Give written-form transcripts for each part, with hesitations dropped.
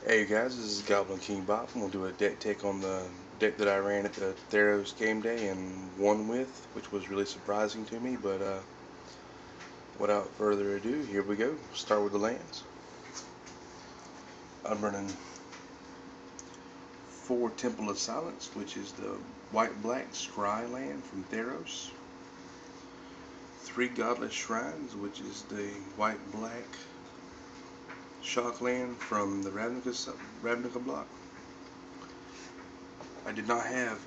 Hey guys, this is Goblin King Bob. I'm going to do a deck take on the deck that I ran at the Theros game day and won with, which was really surprising to me, but without further ado, here we go. Start with the lands. I'm running 4 Temple of Silence, which is the white-black scry land from Theros. 3 Godless Shrines, which is the white-black shock land from the Ravnica block. I did not have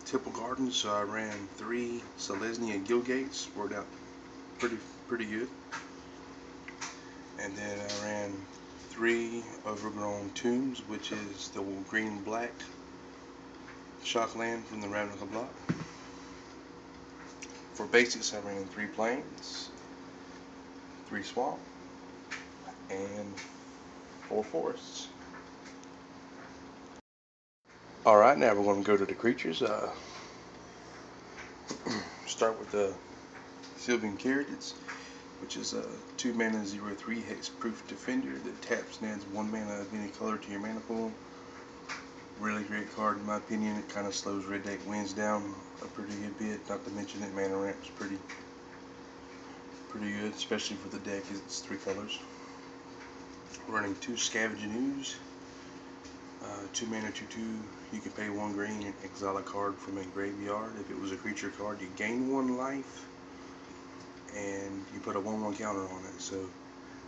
Temple Gardens, so I ran 3 Selesnya Guildgates. Worked out pretty good. And then I ran 3 Overgrown Tombs, which is the green-black shock land from the Ravnica block. For basics, I ran 3 Plains, 3 Swamp, and 4 Forests. Alright, now we're going to go to the creatures. Start with the Sylvan Caryatids, which is a 2 mana 0/3 hexproof defender that taps and adds 1 mana of any color to your mana pool. Really great card in my opinion. It kind of slows red deck wins down a pretty good bit. Not to mention that mana ramp's pretty good, especially for the deck. It's 3 colors. Running 2 Scavenging Ooze. 2 mana 2/2. You can pay 1 green and exile a card from a graveyard. If it was a creature card, you gain 1 life, and you put a 1/1 counter on it. So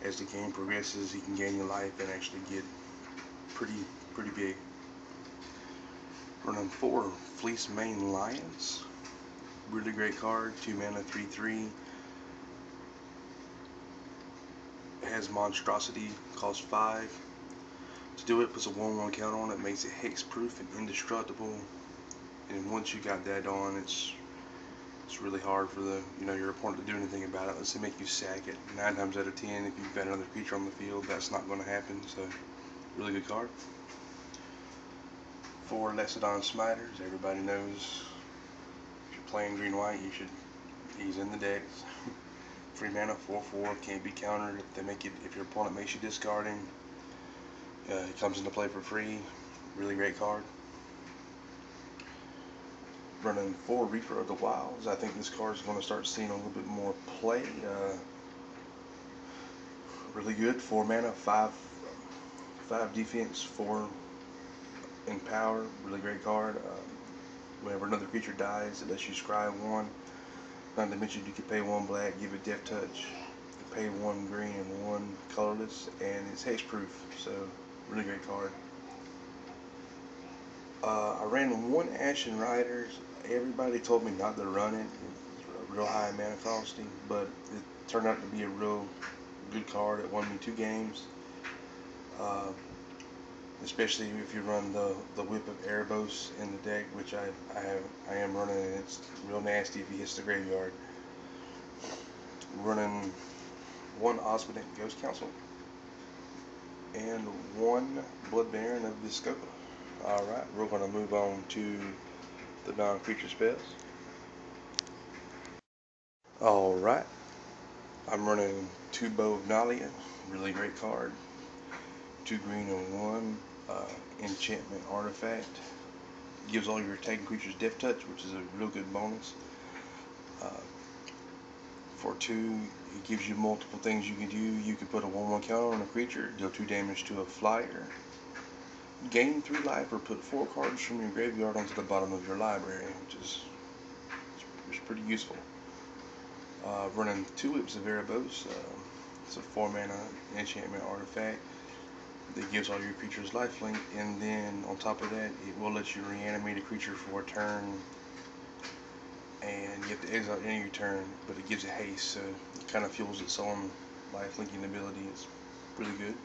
as the game progresses, he can gain your life and actually get pretty big. Running 4 Fleece Mane Lions. Really great card. 2 mana 3/3. It has Monstrosity. Costs 5. To do it, puts a 1/1 counter on it, makes it hexproof and indestructible. And once you got that on, it's really hard for your opponent to do anything about it unless they make you sack it. 9 times out of 10, if you've got another creature on the field, that's not going to happen. So, really good card. 4 Lexodon Smiters. Everybody knows if you're playing green-white, he's in the deck. 3 mana, 4/4, can't be countered if your opponent makes you discard him. He comes into play for free. Really great card. Running 4 Reaper of the Wilds. I think this card is going to start seeing a little bit more play. Really good. 4 mana, 5 defense, 4 in power. Really great card. Whenever another creature dies, it lets you scry 1. Not to mention you can pay 1 black, give it Death Touch, pay 1 green and 1 colorless, and it's hexproof. So really great card. I ran 1 Ashen Riders. Everybody told me not to run it. It's a real high mana costing, but it turned out to be a real good card. It won me 2 games. Especially if you run the Whip of Erebos in the deck, which I am running, and it's real nasty if he hits the graveyard. Running 1 Osmodent Ghost Council and 1 Blood Baron of Viscopa. Alright, we're going to move on to the non-creature spells. Alright, I'm running 2 Bow of Nalia. Really great card. 2 green and 1 enchantment artifact. Gives all your attacking creatures Death Touch, which is a real good bonus. For 2, it gives you multiple things you can do. You can put a 1/1 counter on a creature, deal 2 damage to a flyer, gain 3 life, or put 4 cards from your graveyard onto the bottom of your library, which is pretty useful. Running 2 Whips of Erebos. It's a 4 mana enchantment artifact that gives all your creatures lifelink, and then on top of that, it will let you reanimate a creature for a turn, and you have to exile any of your turn, but it gives it haste, so it kind of fuels its own lifelinking ability. It's really good.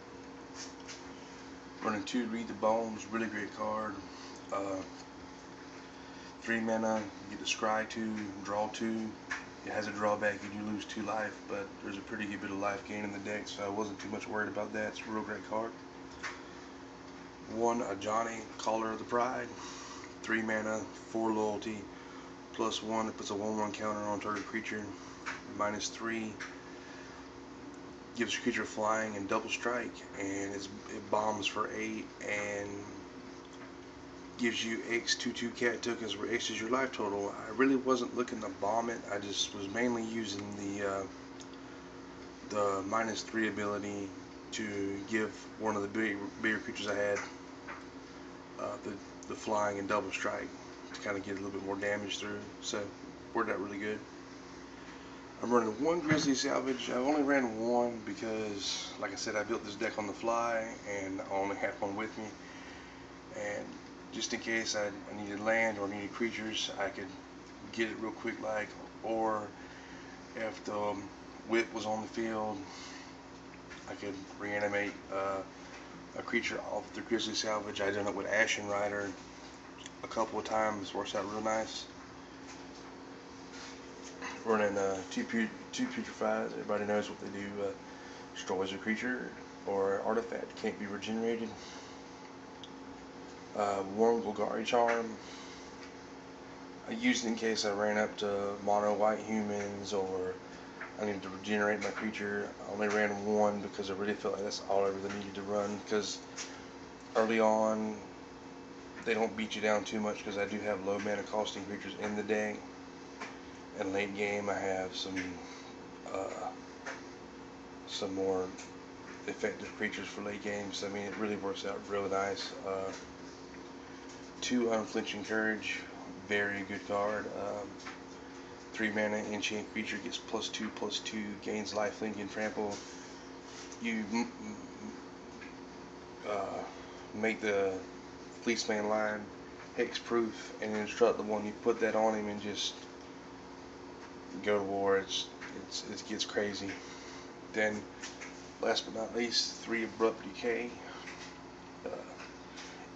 Running 2 Read the Bones. Really great card. 3 mana, you get to scry 2, draw 2. It has a drawback, you do lose 2 life, but there's a pretty good bit of life gain in the deck, so I wasn't too much worried about that. It's a real great card. 1 Ajani, Caller of the Pride. 3 mana, 4 loyalty, +1. It puts a 1/1 counter on target creature. -3. gives your creature flying and double strike, and it bombs for 8 and gives you X 2/2 cat tokens where X is your life total. I really wasn't looking to bomb it. I just was mainly using the -3 ability to give one of the bigger creatures I had the flying and double strike to kind of get a little bit more damage through. So worked out really good. I'm running one Grizzly Salvage. I only ran one because, like I said, I built this deck on the fly and I only had one with me. And just in case I needed land or needed creatures, I could get it real quick, or if the whip was on the field, I could reanimate a creature off the Grizzly Salvage. I done it with Ashen Rider a couple of times. Works out real nice. Running two Putrefies. Everybody knows what they do. Destroys a creature or artifact, can't be regenerated. Warm Golgari Charm. I used it in case I ran up to mono white humans or I needed to regenerate my creature. I only ran one because I really felt like that's all I really needed to run, because early on they don't beat you down too much because I do have low mana costing creatures in the deck. And late game I have some more effective creatures for late game. So I mean, it really works out real nice. 2 Unflinching Courage, very good card. 3 mana enchant creature gets +2/+2, gains lifelink and trample. You make the Fleeceman line hexproof and instruct the one you put that on him and just go to war. It gets crazy. Then, last but not least, 3 Abrupt Decay.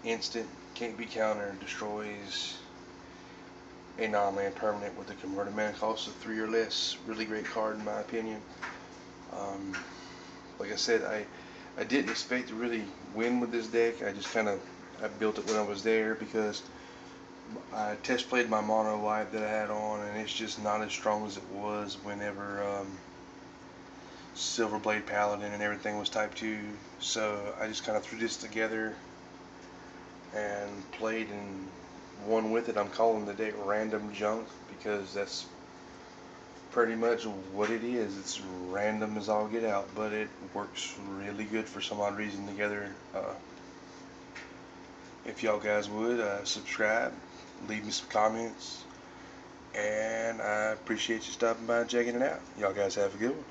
Instant, can't be countered, destroys a non-land permanent with a converted mana cost of 3 or less. Really great card in my opinion. Like I said, I didn't expect to really win with this deck. I just I built it when I was there because I test played my mono white that I had on, and it's just not as strong as it was whenever Silverblade Paladin and everything was type 2. So I just kind of threw this together and played and won with it. I'm calling the deck Random Junk because that's pretty much what it is. It's random as all get out, but it works really good for some odd reason together. If y'all guys would subscribe, leave me some comments, and I appreciate you stopping by and checking it out. Y'all guys have a good one.